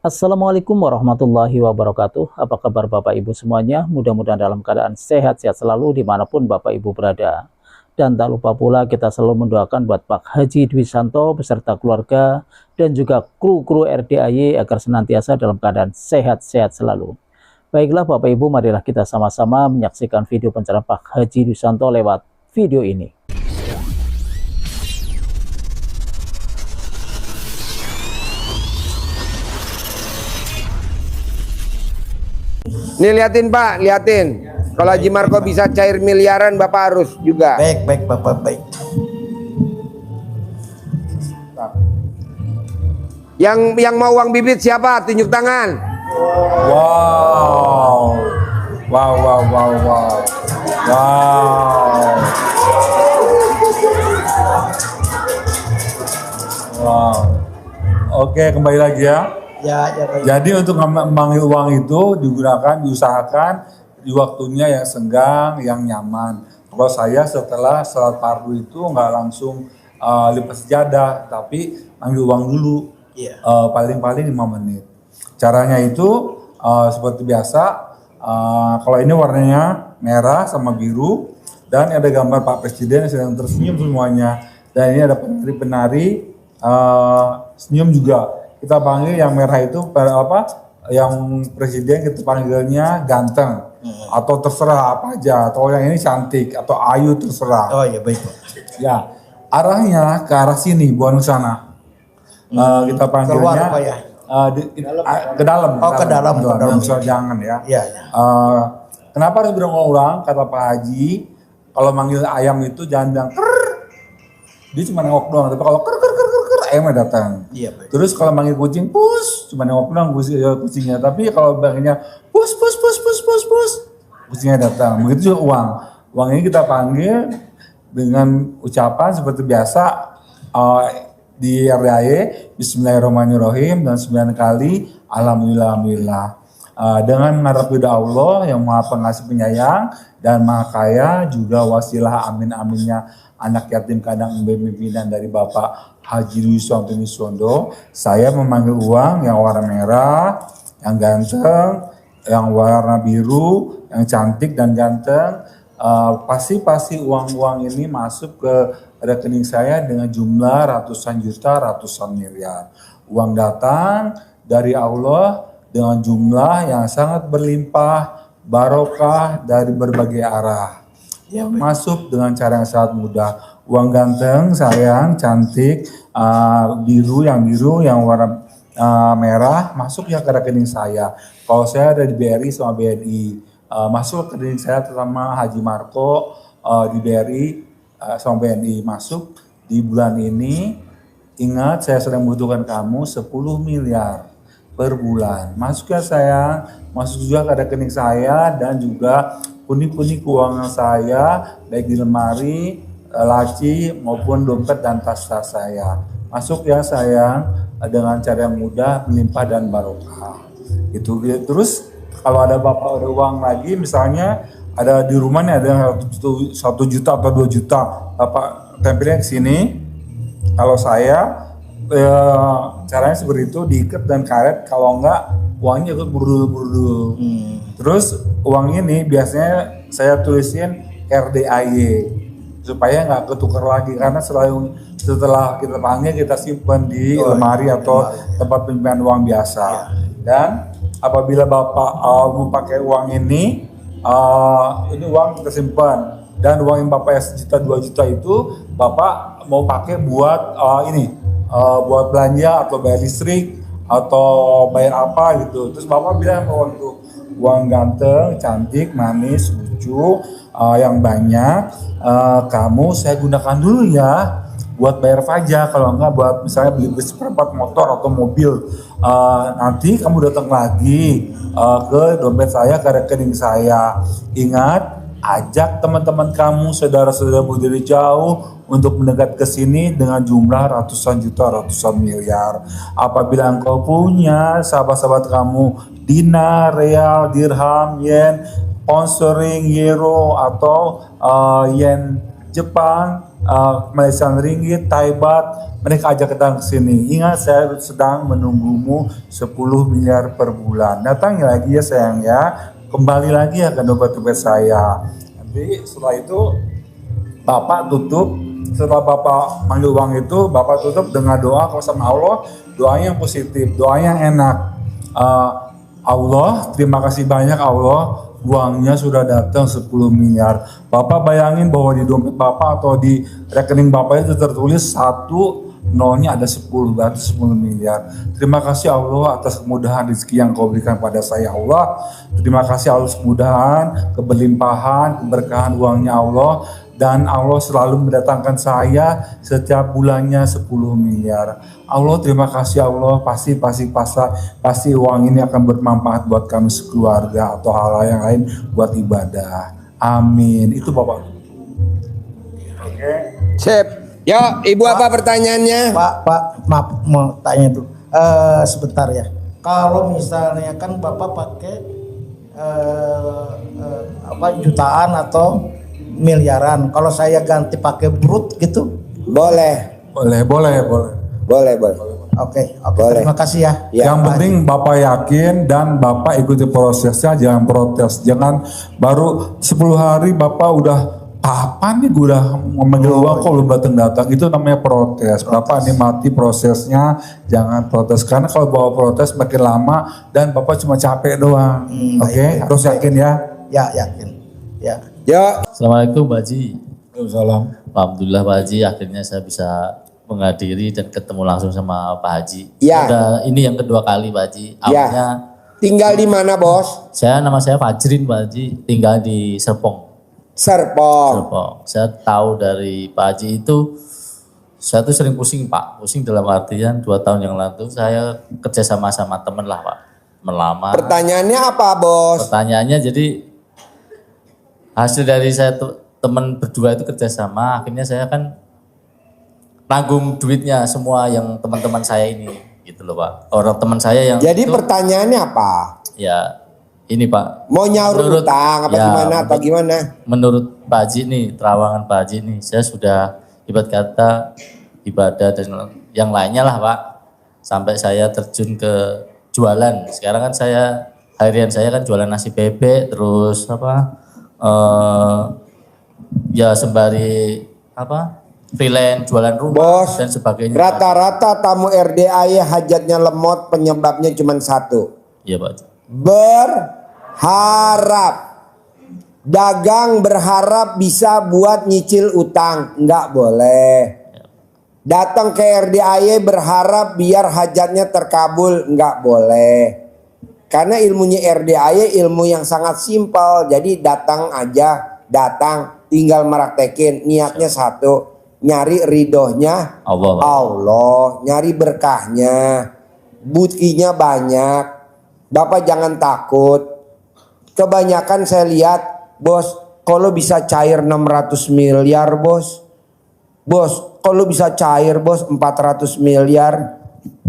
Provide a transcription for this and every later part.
Assalamualaikum warahmatullahi wabarakatuh. Apa kabar Bapak Ibu semuanya? Mudah-mudahan dalam keadaan sehat-sehat selalu dimanapun Bapak Ibu berada. Dan tak lupa pula kita selalu mendoakan buat Pak Haji Dwi Santo beserta keluarga dan juga kru-kru RDAY agar senantiasa dalam keadaan sehat-sehat selalu. Baiklah Bapak Ibu, marilah kita sama-sama menyaksikan video pencerahan Pak Haji Dwi Santo lewat video ini. Nih liatin Pak, liatin. Kalau Haji Marco bisa cair miliaran, Bapak harus juga. Baik, Bapak, baik. Yang mau uang bibit siapa? Tunjuk tangan. Wow. Wow. Oke, kembali lagi ya. Ya, baik. Jadi untuk memanggil uang itu diusahakan di waktunya yang senggang, yang nyaman. Kalau saya setelah sholat fardu itu nggak langsung lipat sejadah, tapi manggil uang dulu. Iya. Paling-paling 5 menit. Caranya itu seperti biasa. Kalau ini warnanya merah sama biru dan ada gambar Pak Presiden yang sedang tersenyum semuanya. Dan ini ada penari-penari senyum juga. Kita panggil yang merah itu yang presiden kita panggilnya ganteng atau terserah apa aja, atau yang ini cantik atau ayu terserah. Oh iya, baik Pak. Ya, arahnya ke arah sini, bukan ke sana. Kita panggilnya Keluar Pak ya? Ke dalam. Oh, ke dalam. Jangan ya. Iya. Kenapa harus berulang-ulang kata Pak Haji? Kalau manggil ayam itu jangan bilang krrr. Dia cuma nengok doang, tapi kalau krrr ayamnya datang. Iya, baik. Terus kalau manggil kucing pus, cuma nengok doang kucingnya. Tapi kalau panggilnya pus, kucingnya datang. Begitu juga uang. Uang ini kita panggil dengan ucapan seperti biasa di RDAY, Bismillahirrahmanirrahim, dan 9 kali Alhamdulillah. Dengan mengharap ridha Allah yang Maha Pengasih Penyayang dan Maha Kaya, juga wasilah amin-aminnya anak yatim kadang pimpinan dari Bapak Haji Dwi Santo, saya memanggil uang yang warna merah, yang ganteng, yang warna biru, yang cantik dan ganteng. Pasti uang-uang ini masuk ke rekening saya dengan jumlah ratusan juta, ratusan miliar. Uang datang dari Allah dengan jumlah yang sangat berlimpah, barokah dari berbagai arah. Yang masuk dengan cara yang sangat mudah. Uang ganteng, sayang, cantik, biru, yang warna merah, masuk ya ke rekening saya. Kalau saya ada di BRI sama BNI, masuk ke rekening saya terutama Haji Marco di BRI sama BNI, masuk di bulan ini. Ingat, saya sedang membutuhkan kamu 10 miliar per bulan. Masuk ya sayang, masuk juga ke rekening saya dan juga pundi-pundi keuangan saya, baik di lemari, laci maupun dompet dan tas-tas saya. Masuk ya sayang, dengan cara yang mudah, melimpah dan barokah. Itu. Terus kalau ada Bapak ada uang lagi, misalnya ada di rumah nih ada 1 juta atau 2 juta, Bapak tempelnya ke sini. Kalau saya caranya seperti itu, diikat dan karet, kalau enggak uangnya ikut burdul. Terus uang ini biasanya saya tulisin RDAY supaya nggak ketukar lagi, karena setelah kita panggil kita simpan di lemari atau tempat penyimpanan uang biasa. Dan apabila Bapak mau pakai uang ini uang kita simpan, dan uang yang Bapak sejuta 2 juta itu Bapak mau pakai buat buat belanja atau bayar listrik atau bayar apa gitu. Terus Bapak bilang uang ganteng, cantik, manis, lucu, yang banyak, kamu saya gunakan dulu ya buat bayar pajak, kalau enggak buat misalnya beli seperempat motor atau mobil. Nanti kamu datang lagi ke dompet saya, ke rekening saya. Ingat, ajak teman-teman kamu, saudara-saudaramu dari jauh untuk mendekat ke sini dengan jumlah ratusan juta, ratusan miliar. Apabila engkau punya sahabat-sahabat kamu dinar, real, dirham, yen, pound sterling, euro atau yen Jepang, Malaysian ringgit, Thai baht, mereka ajak datang ke sini. Ingat saya sedang menunggumu 10 miliar per bulan. Datang lagi ya sayang ya. Kembali lagi ya ke dompet-dompet saya. Nanti setelah itu Bapak tutup. Setelah Bapak manggil uang itu, Bapak tutup dengan doa sama Allah. Doanya yang positif, doa yang enak. Allah, terima kasih banyak Allah, uangnya sudah datang 10 miliar. Bapak bayangin bahwa di dompet Bapak atau di rekening Bapak itu tertulis 1, nolnya ada 10, berarti 10 miliar. Terima kasih Allah atas kemudahan rezeki yang kau berikan pada saya Allah. Terima kasih Allah atas kemudahan, keberlimpahan, keberkahan uangnya Allah. Dan Allah selalu mendatangkan saya setiap bulannya 10 miliar. Allah terima kasih Allah, pasti uang ini akan bermanfaat buat kami sekeluarga atau hal yang lain buat ibadah. Amin. Itu Bapak. Oke. Sip. Yo, Ibu apa pertanyaannya? Pak, maaf mau tanya tuh. Sebentar ya. Kalau misalnya kan Bapak pakai jutaan atau miliaran. Kalau saya ganti pakai brut gitu? Boleh. Boleh. Oke. Terima kasih ya. Yang penting Bapak yakin dan Bapak ikuti prosesnya, jangan protes. Jangan baru 10 hari Bapak udah kapan nih gue udah memanggil uang kok belum datang. Itu namanya protes. Bapak nikmati prosesnya, jangan protes. Karena kalau bawa protes makin lama dan Bapak cuma capek doang. Oke, terus yakin ya? Ya, yakin. Ya. Yo. Assalamualaikum Pak Haji. Waalaikumsalam. Alhamdulillah Pak Haji, akhirnya saya bisa menghadiri dan ketemu langsung sama Pak Haji. Ya. Ini yang kedua kali Pak Haji. Awalnya Tinggal di mana, Bos? nama saya Fajrin Pak Haji, tinggal di Serpong. Serpong. Saya tahu dari Pak Haji itu, saya tuh sering pusing Pak. Pusing dalam artian 2 tahun yang lalu saya kerja sama temen lah Pak. Melamar. Pertanyaannya apa, Bos? Pertanyaannya jadi hasil dari saya teman berdua itu kerjasama, akhirnya saya kan tanggung duitnya semua yang teman-teman saya ini, gitu loh Pak. Orang teman saya yang Jadi itu, pertanyaannya apa? ya ini Pak. Mau nyaur utang apa gimana? Menurut Pak Haji nih, terawangan Pak Haji nih, saya sudah ibarat kata ibadah dan yang lainnya lah Pak. Sampai saya terjun ke jualan. Sekarang kan harian saya kan jualan nasi bebek, terus ya sembari freelance jualan rumah Bos, dan sebagainya. Rata-rata tamu RDAY hajatnya lemot, penyebabnya cuma satu. Iya Pak. Berharap. Dagang berharap bisa buat nyicil utang, nggak boleh. Datang ke RDAY berharap biar hajatnya terkabul, nggak boleh. Karena ilmunya RDAY ilmu yang sangat simpel. Jadi datang tinggal meraktekin. Niatnya satu, nyari ridhonya Allah, nyari berkahnya, buktinya banyak. Bapak jangan takut. Kebanyakan saya lihat, Bos, kalau bisa cair 600 miliar, Bos. Bos, kalau bisa cair, Bos, 400 miliar.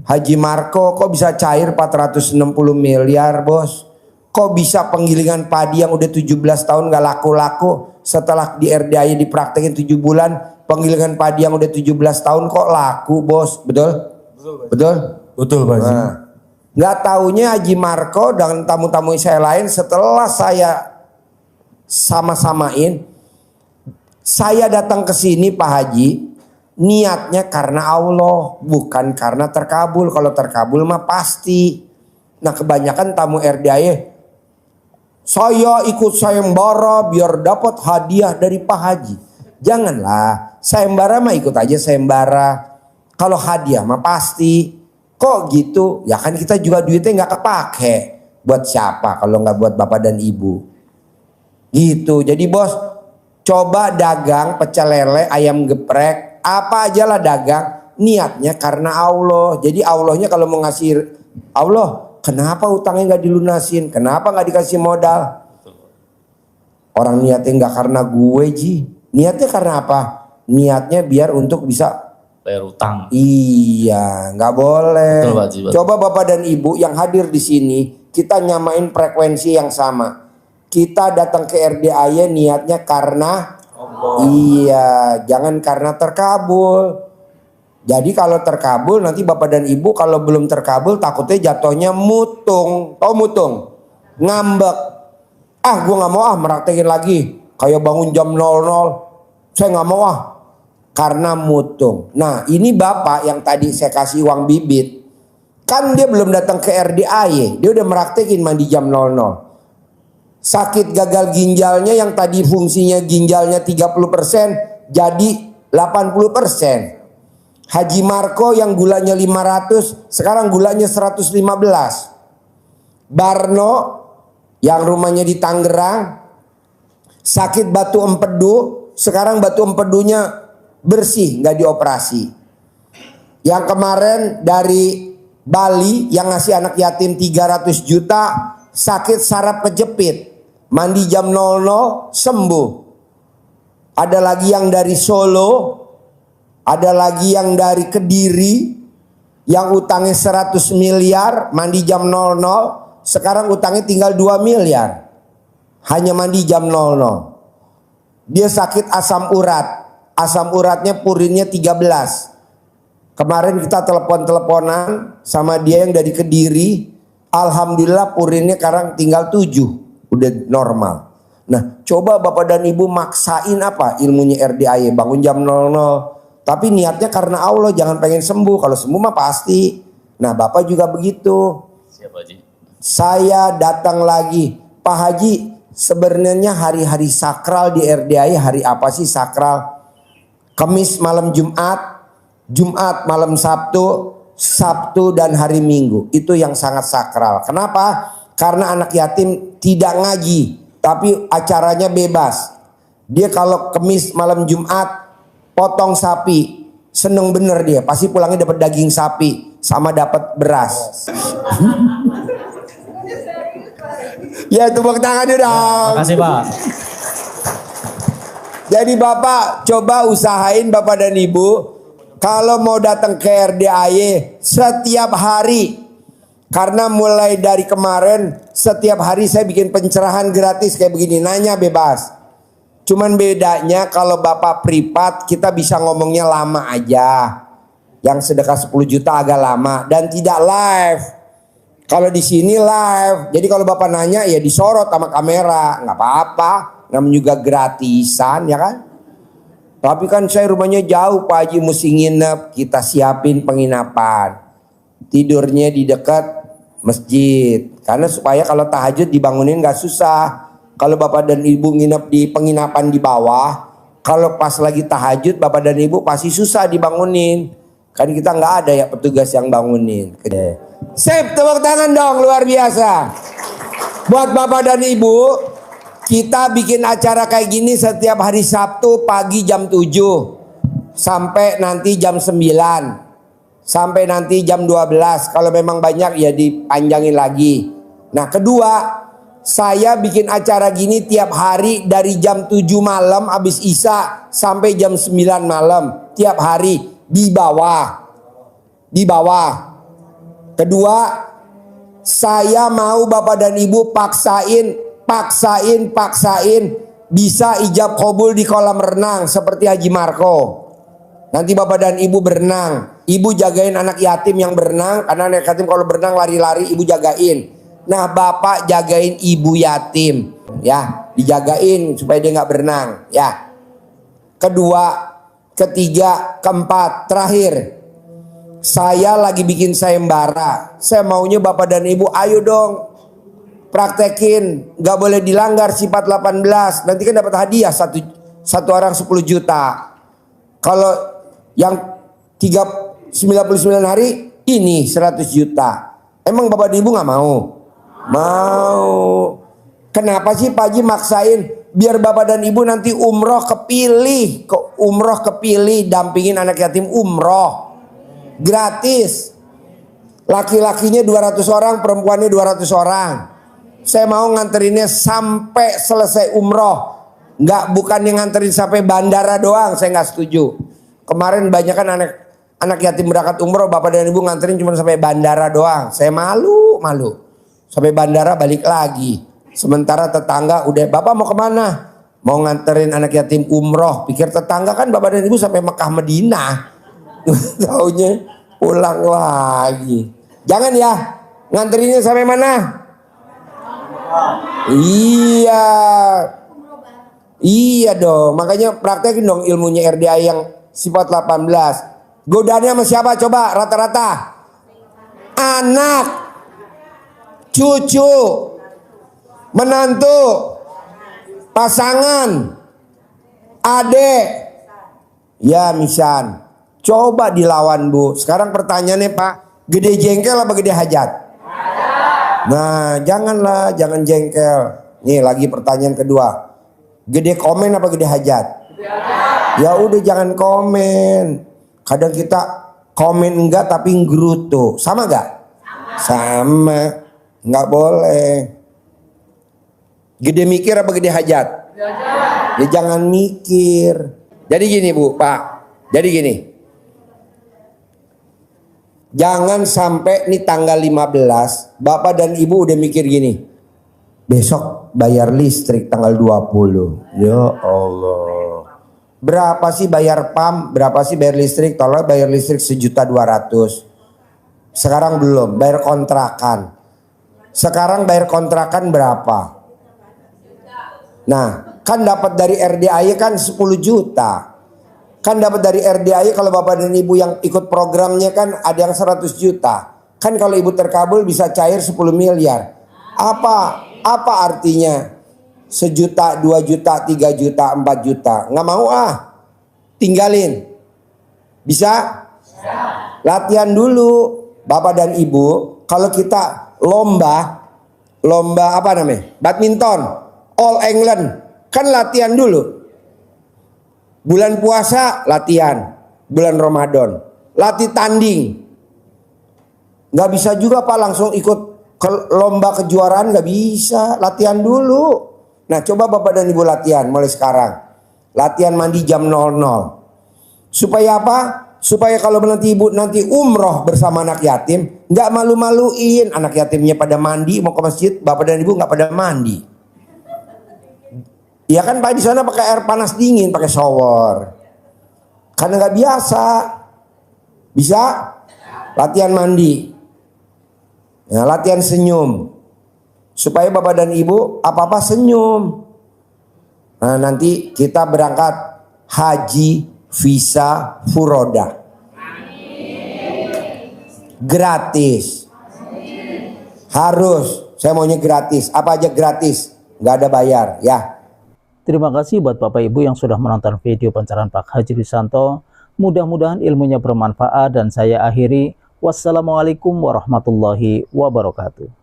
Haji Marco kok bisa cair 460 miliar, Bos? Kok bisa penggilingan padi yang udah 17 tahun gak laku-laku, setelah di RDAY dipraktekin 7 bulan, penggilingan padi yang udah 17 tahun kok laku, Bos? Betul? Betul Pak Haji. Nah, gak taunya Haji Marco dan tamu-tamu saya lain setelah saya sama-samain, saya datang ke sini Pak Haji, niatnya karena Allah, bukan karena terkabul. Kalau terkabul mah pasti. Nah kebanyakan tamu RDAY, saya ikut sayembara biar dapat hadiah dari Pak Haji. Janganlah, sayembara mah ikut aja sayembara. Kalau hadiah mah pasti. Kok gitu? Ya kan kita juga duitnya gak kepake. Buat siapa kalau gak buat bapak dan ibu? Gitu. Jadi Bos, coba dagang pecel lele, ayam geprek, apa aja lah dagang, niatnya karena Allah. Jadi Allahnya kalau mau ngasih, Allah kenapa utangnya gak dilunasin, kenapa gak dikasih modal? Orang niatnya gak karena gue Ji, niatnya karena apa? Niatnya biar untuk bisa bayar utang. Iya, nggak boleh. Betul, Pak Haji. Coba Bapak dan Ibu yang hadir di sini, kita nyamain frekuensi yang sama. Kita datang ke RDAY niatnya karena Iya, jangan karena terkabul. Jadi kalau terkabul nanti bapak dan ibu kalau belum terkabul takutnya jatuhnya mutung. Tahu mutung? Ngambek. Ah gue gak mau meraktekin lagi. Kayak bangun jam 00. Saya gak mau karena mutung. Nah ini bapak yang tadi saya kasih uang bibit. Kan dia belum datang ke RDAY. Dia udah meraktekin mandi jam 00. Sakit gagal ginjalnya yang tadi fungsinya ginjalnya 30% jadi 80%. Haji Marco yang gulanya 500 sekarang gulanya 115. Barno yang rumahnya di Tangerang sakit batu empedu sekarang batu empedunya bersih nggak dioperasi. Yang kemarin dari Bali yang ngasih anak yatim 300 juta sakit saraf kejepit mandi jam 00 sembuh. Ada lagi yang dari Solo. Ada lagi yang dari Kediri yang utangnya 100 miliar mandi jam 00 sekarang utangnya tinggal 2 miliar hanya mandi jam 00. Dia sakit asam uratnya purinnya 13. Kemarin kita telepon-teleponan sama dia yang dari Kediri, alhamdulillah purinnya sekarang tinggal 7 udah normal. Nah coba bapak dan ibu maksain ilmunya RDAY bangun jam 00. Tapi niatnya karena Allah, jangan pengen sembuh. Kalau sembuh mah pasti. Nah bapak juga begitu. Siap Haji. Saya datang lagi. Pak Haji sebenarnya hari-hari sakral di RDAY hari apa sih sakral? Kamis malam Jumat, Jumat malam Sabtu, Sabtu dan hari Minggu. Itu yang sangat sakral. Kenapa? Karena anak yatim tidak ngaji. Tapi acaranya bebas. Dia kalau Kamis malam Jumat potong sapi, seneng bener dia, pasti pulangnya dapat daging sapi sama dapat beras. Ya tepuk tangan dong. Makasih Pak. Jadi bapak coba usahain bapak dan ibu kalau mau datang ke RDAY setiap hari. Karena mulai dari kemarin setiap hari saya bikin pencerahan gratis kayak begini, nanya bebas. Cuman bedanya kalau bapak privat kita bisa ngomongnya lama aja. Yang sedekah 10 juta agak lama dan tidak live. Kalau di sini live. Jadi kalau bapak nanya ya disorot sama kamera, nggak apa-apa. Namanya juga gratisan ya kan. Tapi kan saya rumahnya jauh Pak Haji mesti nginep, kita siapin penginapan. Tidurnya di dekat masjid. Karena supaya kalau tahajud dibangunin nggak susah. Kalau bapak dan ibu nginep di penginapan di bawah, kalau pas lagi tahajud bapak dan ibu pasti susah dibangunin. Kan kita nggak ada ya petugas yang bangunin. Sip, tepuk tangan dong, luar biasa. Buat bapak dan ibu, kita bikin acara kayak gini setiap hari Sabtu pagi jam 7 sampai nanti jam 9. Sampai nanti jam 12. Kalau memang banyak ya dipanjangin lagi. Nah kedua, saya bikin acara gini tiap hari dari jam 7 malam habis Isya sampai jam 9 malam. Tiap hari di bawah. Di bawah. Kedua, saya mau bapak dan ibu paksain bisa ijab kabul di kolam renang seperti Haji Marco. Nanti bapak dan ibu berenang. Ibu jagain anak yatim yang berenang. Karena anak yatim kalau berenang lari-lari ibu jagain. Nah bapak jagain ibu yatim. Ya dijagain supaya dia gak berenang. Ya. Kedua, ketiga, keempat, terakhir. Saya lagi bikin sayembara. Saya maunya bapak dan ibu ayo dong praktekin. Gak boleh dilanggar sifat 18. Nanti kan dapat hadiah satu orang 10 juta. Kalau yang 99 hari ini 100 juta. Emang bapak dan ibu gak mau? Mau. Kenapa sih Pak Haji maksain? Biar bapak dan ibu nanti umroh kepilih. Umroh kepilih dampingin anak yatim umroh. Gratis. Laki-lakinya 200 orang, perempuannya 200 orang. Saya mau nganterinnya sampai selesai umroh. Bukan yang nganterin sampai bandara doang, saya nggak setuju. Kemarin banyak kan anak yatim berangkat umroh, bapak dan ibu nganterin cuma sampai bandara doang. Saya malu. Sampai bandara balik lagi. Sementara tetangga udah, bapak mau kemana? mau nganterin anak yatim umroh, pikir tetangga kan bapak dan ibu sampai Mekah Madinah. Taunya pulang lagi. Jangan ya, nganterinnya sampai mana? Iya. Iya dong, makanya praktekin dong ilmunya RDA yang sifat 18. Godaannya sama siapa coba rata-rata? Anak, cucu, menantu, pasangan, adek, ya misan. Coba dilawan Bu. Sekarang pertanyaannya Pak, gede jengkel apa gede hajat? Nah janganlah, jangan jengkel. Nih lagi pertanyaan kedua, gede komen apa gede hajat? Ya udah jangan komen. Kadang kita komen enggak tapi nggerutu. Sama enggak? Sama. Enggak boleh. Gede mikir apa gede hajat? Ya jangan mikir. Jadi gini Bu, Pak. Jadi gini. Jangan sampai nih tanggal 15 Bapak dan Ibu udah mikir gini, besok bayar listrik tanggal 20. Ya Allah, berapa sih bayar PAM, berapa sih bayar listrik? Tolong bayar listrik 1.200.000. Sekarang belum, bayar kontrakan. Sekarang bayar kontrakan berapa? Nah kan dapat dari RDAY kan 10 juta. Kan dapat dari RDAY kalau Bapak dan Ibu yang ikut programnya kan ada yang 100 juta. Kan kalau Ibu terkabul bisa cair 10 miliar. Apa artinya? 1 juta, 2 juta, 3 juta, 4 juta. Nggak mau ah. Tinggalin. Bisa? Latihan dulu. Bapak dan Ibu, kalau kita lomba apa namanya? Badminton, All England. Kan latihan dulu. Bulan puasa latihan, bulan Ramadan latih tanding. Nggak bisa juga Pak langsung ikut ke lomba kejuaraan, nggak bisa, latihan dulu. Nah coba Bapak dan Ibu latihan mulai sekarang. Latihan mandi jam 00. Supaya apa? Supaya kalau nanti Ibu nanti umroh bersama anak yatim, nggak malu-maluin. Anak yatimnya pada mandi mau ke masjid, Bapak dan Ibu nggak pada mandi. Ya kan Pak di sana pakai air panas dingin, pakai shower. Karena nggak biasa. Bisa? Latihan mandi. Ya, latihan senyum. Supaya Bapak dan Ibu apa-apa senyum. Nah nanti kita berangkat haji visa furoda. Gratis. Harus. Saya maunya gratis. Apa aja gratis. Nggak ada bayar ya. Terima kasih buat Bapak Ibu yang sudah menonton video pencerahan Pak Haji Dwissanto. Mudah-mudahan ilmunya bermanfaat dan saya akhiri. Wassalamualaikum warahmatullahi wabarakatuh.